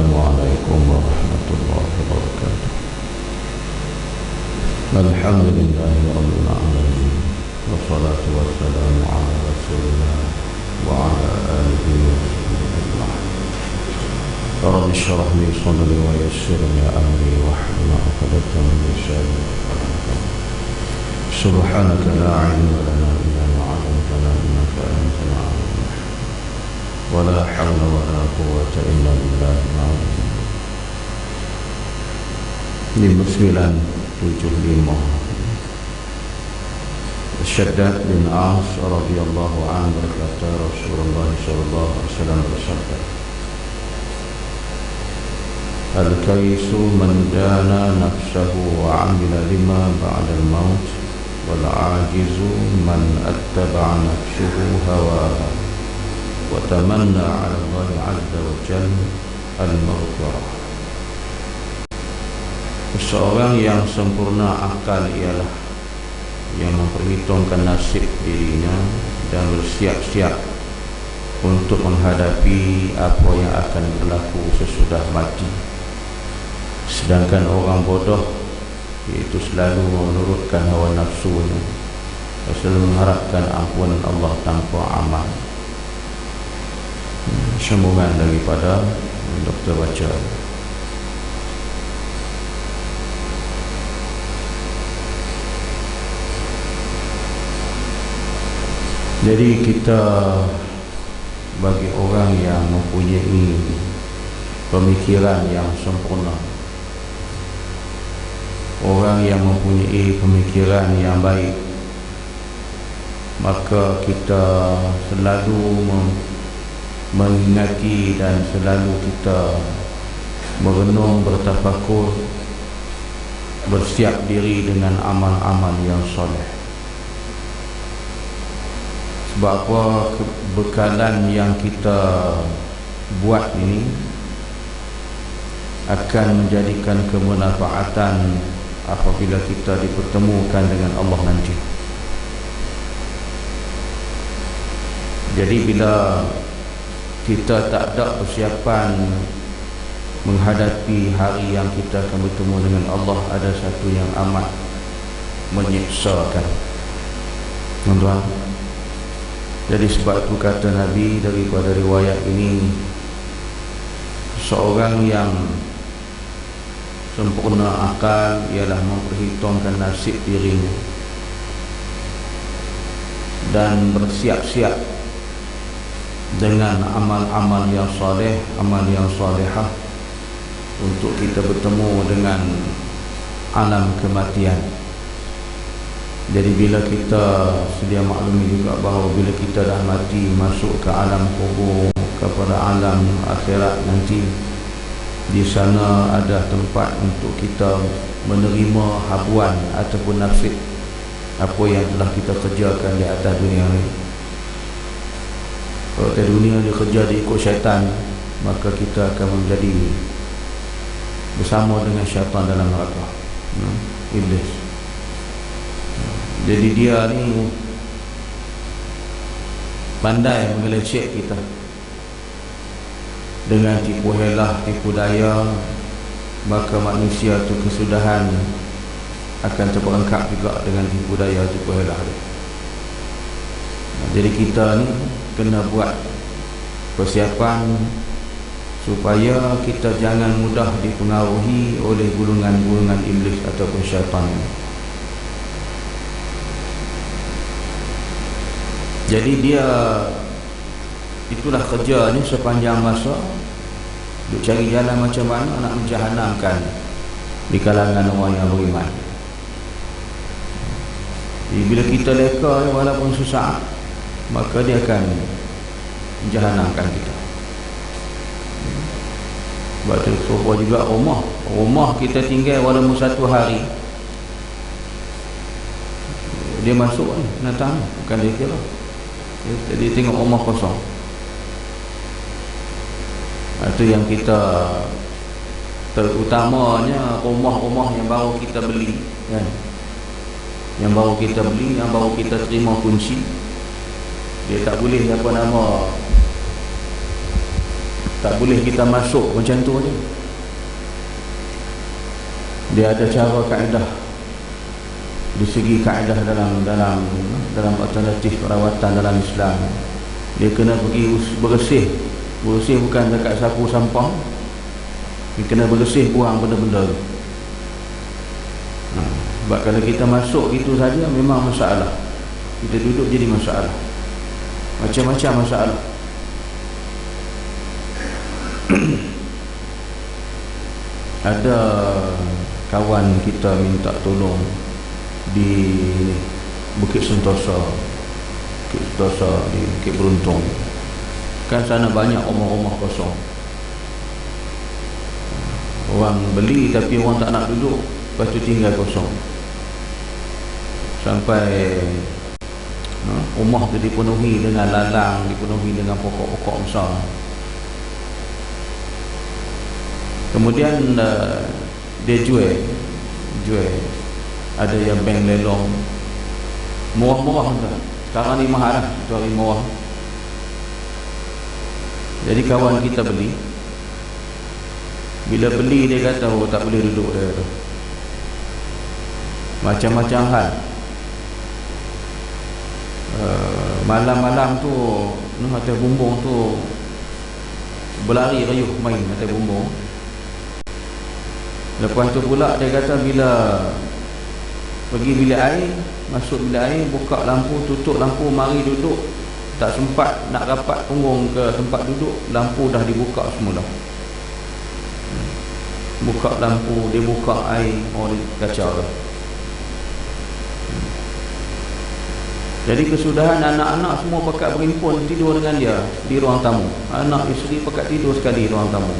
Assalamualaikum warahmatullahi wabarakatuh. Alhamdulillahi rabbil alamin. Wassalatu wassalamu ala Rasulillah wa ala alihi wa sahbihi ajma'in. Rabbi shrah li sadri wa yassir li amri wahlul 'uqdatam min lisani yafqahu qawli. Subhanaka la 'ilma lana illa ma 'allamtana innaka antal 'alimul hakim. Wala hawla wala quwwata illa billahil 'aliyyil 975 Syaddad bin Aus radhiyallahu anhu berkata, Rasulullah sallallahu alaihi wasallam bersabda, Al-kaisu man dana nafsahu wa 'amila lima ba'da al-maut, wal 'ajizu man attaba'a nafsuhu hawaha wa tamanna 'ala Allah 'azza wa jalla al-maghfirah. Seorang yang sempurna akal ialah yang memperhitungkan nasib dirinya dan bersiap-siap untuk menghadapi apa yang akan berlaku sesudah mati. Sedangkan orang bodoh iaitu selalu menurutkan hawa nafsunya, selalu mengharapkan ampunan Allah tanpa amal. Sambungan daripada Dr. baca. Jadi kita bagi orang yang mempunyai pemikiran yang sempurna, orang yang mempunyai pemikiran yang baik, maka kita selalu mengingati dan selalu kita merenung, bertafakur, bersiap diri dengan amal-amal yang soleh. Sebab apa? Bekalan yang kita buat ini akan menjadikan kemanfaatan apabila kita dipertemukan dengan Allah nanti. Jadi bila kita tak ada persiapan menghadapi hari yang kita akan bertemu dengan Allah, ada satu yang amat menyiksakan, tuan-tuan. Jadi sebab itu kata Nabi daripada riwayat ini, seorang yang sempurna akal ialah memperhitungkan nasib dirinya dan bersiap-siap dengan amal-amal yang soleh, amal yang solehah untuk kita bertemu dengan alam kematian. Jadi bila kita sedia maklumi juga bahawa bila kita dah mati masuk ke alam kubur, kepada alam akhirat nanti, di sana ada tempat untuk kita menerima habuan ataupun nasib apa yang telah kita kerjakan di atas dunia ini. Kalau atas dunia dia kerja diikut syaitan, maka kita akan menjadi bersama dengan syaitan dalam neraka, iblis. Jadi dia ni pandai mengelecek kita dengan tipu helah, tipu daya, maka manusia tu kesudahan akan terperangkap juga dengan tipu daya, tipu helah dia. Jadi kita ni kena buat persiapan supaya kita jangan mudah dipengaruhi oleh gulungan-gulungan iblis ataupun syaitan ini. Jadi dia itulah kerja ni sepanjang masa, duk cari jalan macam mana nak menjahanamkan di kalangan orang yang beriman. Jadi bila kita leka walaupun susah, maka dia akan menjahanamkan kita. Sebab tu serupa juga rumah kita tinggal walaupun satu hari, dia masuk ni datang, bukan dia kira. Jadi tengok rumah kosong. Itu yang kita, terutamanya rumah-rumah yang baru kita beli, kan? Yang baru kita beli, yang baru kita terima kunci, dia tak boleh apa nama Tak boleh kita masuk macam tu je. Dia ada cara kaedah. Di segi kaedah dalam alternatif perawatan dalam Islam, dia kena pergi bersih. Bersih bukan dekat sapu sampah. Dia kena bersih, buang benda-benda tu. Sebab kalau kita masuk gitu saja memang masalah. Kita duduk jadi masalah. Macam-macam masalah. Ada kawan kita minta tolong di Bukit Sentosa di Bukit Beruntung. Kan sana banyak rumah-rumah kosong. Orang beli tapi orang tak nak duduk, lepas tu tinggal kosong. Sampai rumah tu dipenuhi dengan lalang, dipenuhi dengan pokok-pokok besar. Kemudian dia jual. Ada yang bank lelong murah-murah tu. Sekarang ni mahal lah, tu hari murah. Jadi kawan kita beli. Bila beli dia kata, oh tak boleh duduk dia kata. Macam-macam hal. Malam-malam tu atas bumbung tu berlari rayuh main atas bumbung. Lepas tu pula dia kata bila pergi bilik air, masuk bilik air, buka lampu, tutup lampu, mari duduk, tak sempat nak rapat punggung ke tempat duduk, lampu dah dibuka semula. Buka lampu, dia buka air, dia kacau lah. Jadi kesudahan anak-anak semua pakat berhimpun tidur dengan dia di ruang tamu. Anak isteri pakat tidur sekali di ruang tamu.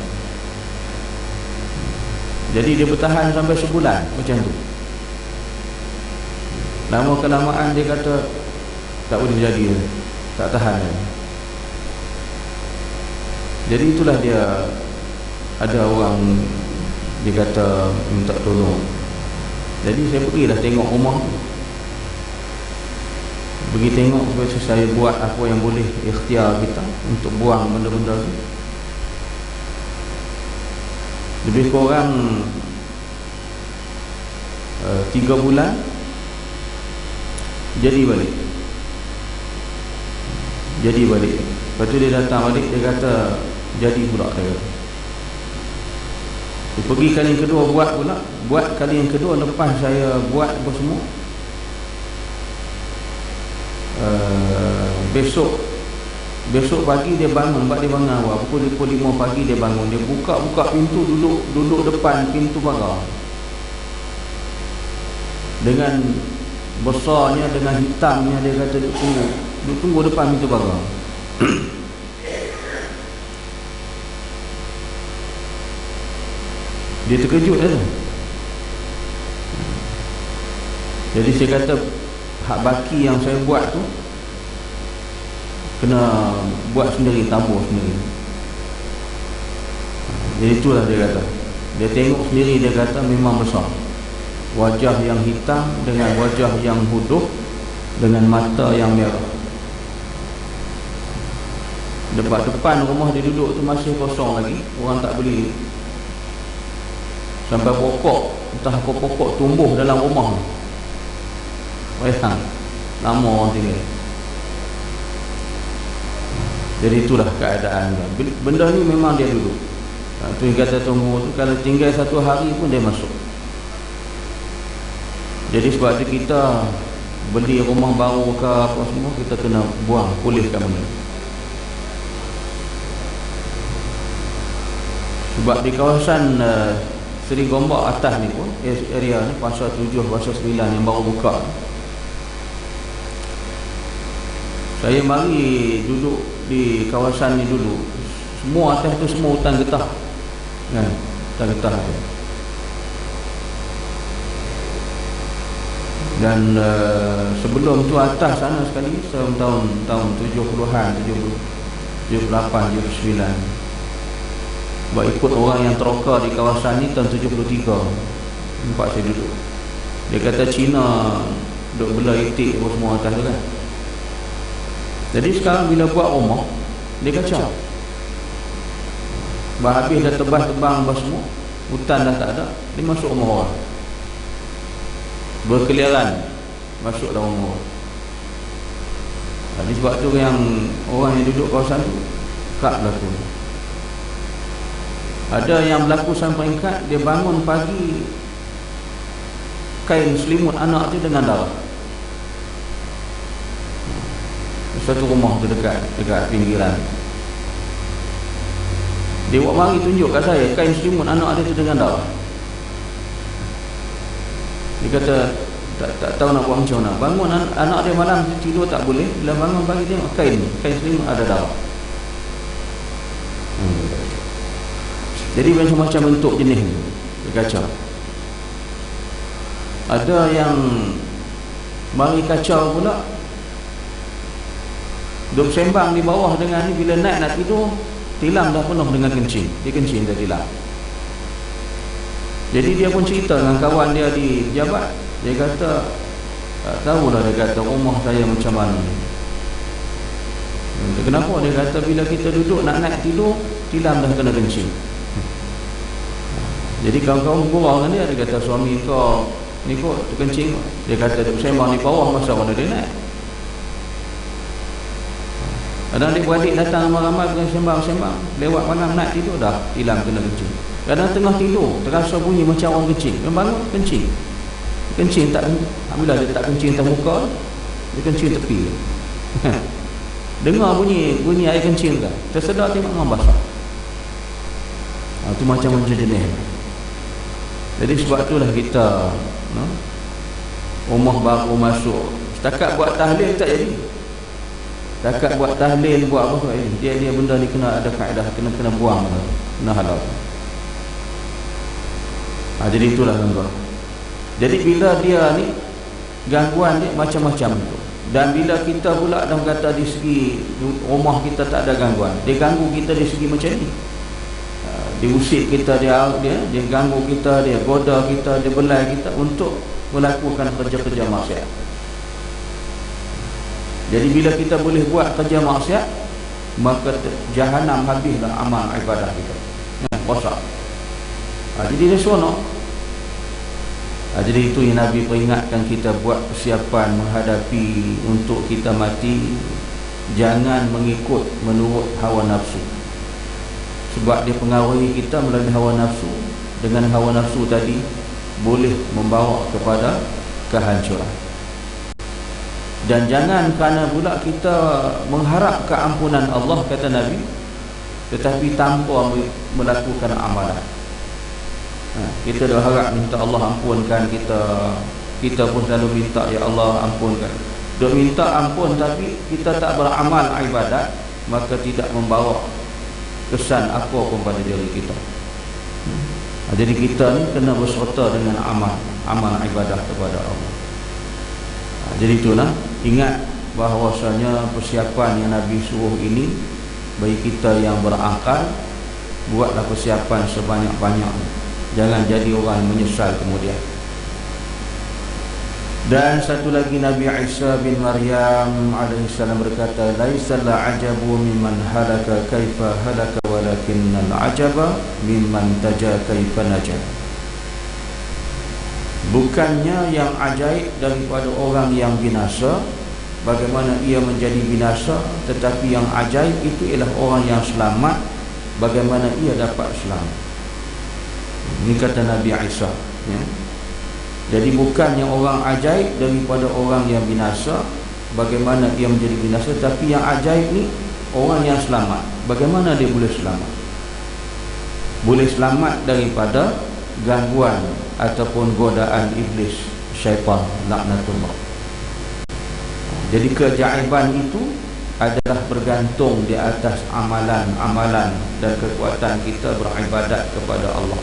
Jadi dia bertahan sampai sebulan macam tu. Lama kelamaan dia kata tak boleh jadi, tak tahan. Jadi itulah dia, ada orang dia kata minta tolong. Jadi saya pergilah tengok rumah. Pergi tengok, supaya saya buat apa yang boleh ikhtiar kita untuk buang benda-benda tu. Lebih kurang 3 bulan jadi balik. Lepas tu dia datang balik, dia kata jadi pula dia. Dia pergi kali yang kedua buat pula. Buat kali yang kedua lepas saya buat apa semua. Besok pagi dia bangun. Sebab dia bangun awal, pukul 5 pagi dia bangun. Dia buka pintu, duduk depan pintu pagar. Dengan besarnya, dengan hitamnya, dia kata duduk tunggu depan pintu pagar. Dia terkejut dah. Jadi saya kata hak baki yang saya buat tu kena buat sendiri, tabur sendiri. Jadi itulah dia kata. Dia tengok sendiri, dia kata memang besar. Wajah yang hitam dengan wajah yang huduh dengan mata yang merah. Depan rumah dia duduk tu masih kosong lagi, orang tak beli. Sampai pokok, entah apa pokok tumbuh dalam rumah. Bayang, lama orang tinggal. Jadi itulah keadaan. Benda ni memang dia duduk. Tu yang kata tunggu tu, kalau tinggal 1 hari pun dia masuk. Jadi sebab tu kita beli rumah baru ke apa semua, kita kena buang, pulihkan benda. Sebab di kawasan Seri Gombak atas ni pun, area ni, pasal 7, pasal 9 yang baru buka, saya mari duduk di kawasan ni dulu. Semua atas tu semua hutan getah kan, hutan getah tu. Dan sebelum tu atas sana sekali, tahun 70-an, 78, 79, sebab ikut orang yang teroka di kawasan ni tahun 73 tempat saya duduk. Dia kata Cina duduk belah itik apa semua atas tu kan. Jadi sekarang bila buat rumah, dia kacau. habis dah tebang apa semua, hutan dah tak ada, dia masuk rumah orang, berkeliaran masuk dalam rumah orang. Jadi sebab tu yang orang yang duduk kawasan tu kak berlaku. Ada yang berlaku sampai kat dia bangun pagi, kain selimut anak tu dengan darah. Satu rumah tu dekat pinggiran. Dia buat mari tunjuk kat saya kain selimut anak dia tu dengan darah. Dia kata tak tahu nak buat macam mana. Bangun anak dia malam tidur tak boleh, bila bangun pagi tengok kain selimut ada darah. Jadi macam-macam bentuk jenis ni, kacau. Ada yang mari kacau pula, duduk sembang di bawah dengan ni, bila naik nak tidur tilam dah penuh dengan kencing. Dia kencing dah tilam. Jadi dia pun cerita dengan kawan dia di pejabat. Dia kata tak tahulah, dia kata rumah saya macam mana ni. Kenapa? Dia kata bila kita duduk nak naik tidur tilam dah kena kencing. Jadi kawan-kawan bergurau dengan dia. Dia kata suami kau ni kok terkencing. Dia kata duduk sembang di bawah, masa mana dia naik. Kadang adik-beradik datang ramai-ramai bukan sembang-sembang, lewat malam nak tidur dah tilam kena kencing. Kadang tengah tidur terasa bunyi macam orang kencing, bangun kencing. Kencing tak, bila dia tak kencing atas muka, dia kencing tepi. Dengar bunyi air kencing kan, tersedar tengok orang basah. Itu macam jenis. Jadi sebab itulah kita rumah baru masuk, setakat buat tahlil tak jadi. Setakat buat tahlil, buat apa dia benda ni kena ada kaedah, kena buang, kena halal. Jadi itulah gangguan. Jadi bila dia ni gangguan dia macam-macam tu. Dan bila kita pula dah kata di segi rumah kita tak ada gangguan, dia ganggu kita di segi macam ni. Dia usik kita, dia ganggu kita, dia goda kita, dia belai kita untuk melakukan kerja-kerja maksiat. Jadi bila kita boleh buat kerja maksiat, maka jahanam habislah amal ibadah kita. Rosak. Jadi dia seronok. Jadi itu yang Nabi peringatkan kita buat persiapan menghadapi untuk kita mati. Jangan mengikut menurut hawa nafsu. Sebab dia pengaruhi kita melalui hawa nafsu. Dengan hawa nafsu tadi boleh membawa kepada kehancuran. Dan jangan kerana pula kita mengharap keampunan Allah, kata Nabi, tetapi tanpa melakukan amalan. Kita dah harap minta Allah ampunkan kita pun selalu minta ya Allah ampunkan. Dah minta ampun tapi kita tak beramal ibadat, maka tidak membawa kesan apa pun pada diri kita. Jadi kita ni kena berserta dengan amal ibadah kepada Allah. Jadi itulah, ingat bahawasanya persiapan yang Nabi suruh ini bagi kita yang berakal, buatlah persiapan sebanyak-banyaknya. Jangan jadi orang yang menyesal kemudian. Dan satu lagi, Nabi Isa bin Maryam alaihissalam berkata, laisal ajabu mimman halaka kaifa halaka walakinnal ajaba mimman taja kaifa naja. Bukannya yang ajaib daripada orang yang binasa bagaimana ia menjadi binasa, tetapi yang ajaib itu ialah orang yang selamat, bagaimana ia dapat selamat. Ini kata Nabi Isa, ya. Jadi bukannya orang ajaib daripada orang yang binasa bagaimana ia menjadi binasa, tapi yang ajaib ni orang yang selamat, bagaimana dia boleh selamat. Boleh selamat daripada gangguan ataupun godaan iblis, syaitan, laknatullah. Jadi keajaiban itu adalah bergantung di atas amalan dan kekuatan kita beribadat kepada Allah.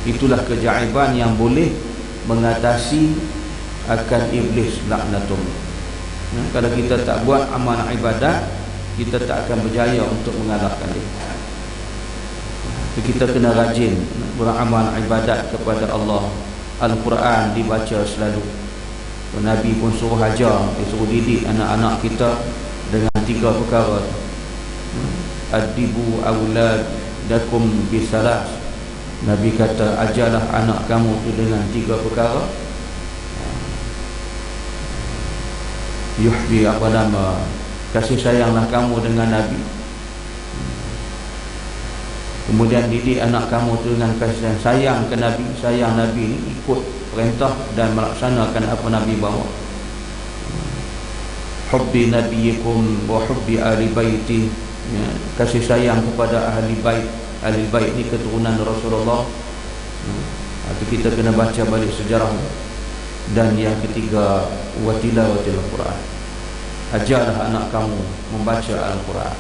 Itulah keajaiban yang boleh mengatasi akan iblis, laknatullah. Kalau kita tak buat amal ibadat, kita tak akan berjaya untuk mengalahkan dia. Kita kena rajin beramal ibadat kepada Allah. Al-Quran dibaca selalu. Nabi pun suruh ajar, suruh didik anak-anak kita dengan 3 perkara. Adibu awlad awladakum bisalas. Nabi kata ajarlah anak kamu tu dengan 3 perkara. Yuhbi kasih sayanglah kamu dengan Nabi. Kemudian didik anak kamu tu dengan kasih sayang ke Nabi. Sayang Nabi ni ikut perintah dan melaksanakan apa Nabi bawa. Hubbi nabiyikum wa hubbi ahli baiti, kasih sayang kepada ahli bait. Ahli bait ni keturunan Rasulullah. Itu kita kena baca balik sejarah. Dan yang ketiga, wa tilawatil Quran. Ajarlah anak kamu membaca Al-Quran.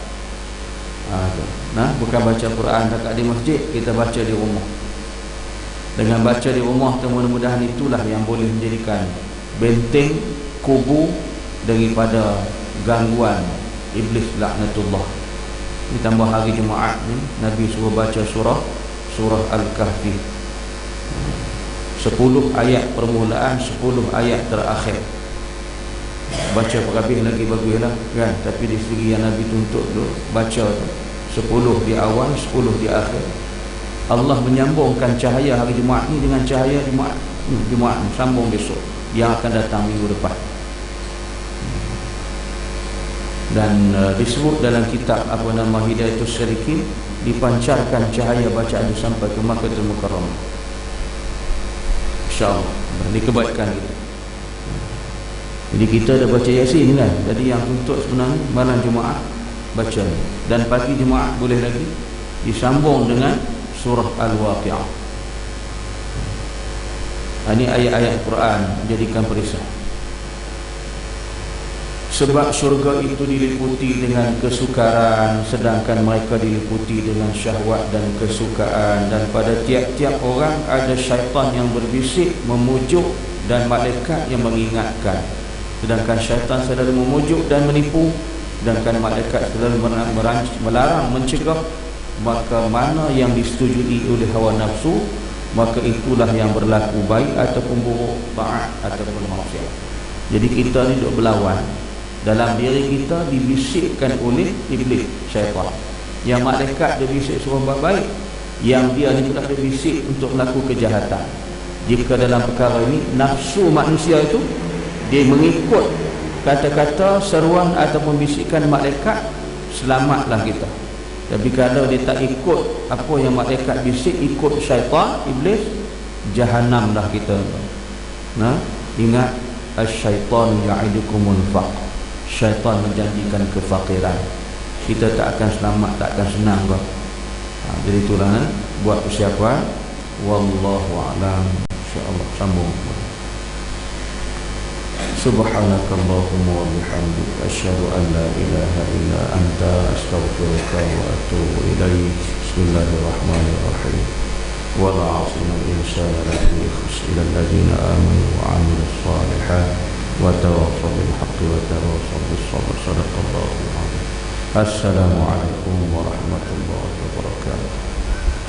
Bukan baca Quran dekat di masjid, kita baca di rumah. Dengan baca di rumah tu, mudah-mudahan itulah yang boleh menjadikan benteng kubu daripada gangguan iblis laknatullah. Ditambah hari Jumaat ni, Nabi suruh baca surah Al-Kahfi, 10 ayat permulaan, 10 ayat terakhir. Baca berhabis lagi baguslah kan, tapi di segi yang Nabi tuntut tu baca 10 di awal, 10 di akhir. Allah menyambungkan cahaya hari Jumaat ni dengan cahaya Jumaat sambung besok yang akan datang minggu depan. Dan disebut dalam kitab Hidayatus Syarikin, dipancarkan cahaya bacaan itu sampai ke Makkahul Mukarramah, InsyaAllah. Ini kebaikan kita. Jadi kita dah baca Yasin kan. Jadi yang tuntut sebenarnya malam Jumaat baca, dan pagi Jumaat boleh lagi disambung dengan surah Al-Waqi'ah. Ini ayat-ayat Quran menjadikan perisai. Sebab syurga itu diliputi dengan kesukaran, sedangkan mereka diliputi dengan syahwat dan kesukaan. Dan pada tiap-tiap orang ada syaitan yang berbisik, memujuk, dan malaikat yang mengingatkan. Sedangkan syaitan selalu memujuk dan menipu, sedangkan malaikat selalu melarang, mencegah. Maka mana yang disetujui oleh hawa nafsu, maka itulah yang berlaku, baik ataupun buruk, taat ataupun maksiat. Jadi kita ni duk berlawan. Dalam diri kita dibisikkan oleh iblis, syaitan. Yang malaikat dia bisik suruh buat baik, yang dia ni pula dia bisik untuk melakukan kejahatan. Jika dalam perkara ini nafsu manusia itu dia mengikut kata-kata, seruan ataupun bisikan malaikat, selamatlah kita. Tapi kalau dia tak ikut apa yang malaikat bisik, ikut syaitan, iblis, jahanamlah kita. Ingat, asy-syaitanu ya'idukumul faqr. Syaitan menjanjikan kefakiran. Kita tak akan selamat, tak akan senang kau. Jadi itulah buat persiapan. Wallahu a'lam. InsyaAllah sambung. Subhanakallahumma wa bihamdika, asyhadu an la ilaha illa anta, astaghfiruka wa atubu ilaik. Bismillahirrahmanirrahim. Wal 'asril insana lafi khusr illa alladziina aamanu wa 'amilus shalihaat wa tawassaw bil haqqi wa tawassaw bis sabr. Shadaqallahu 'azim. Assalamualaikum warahmatullahi wabarakatuh.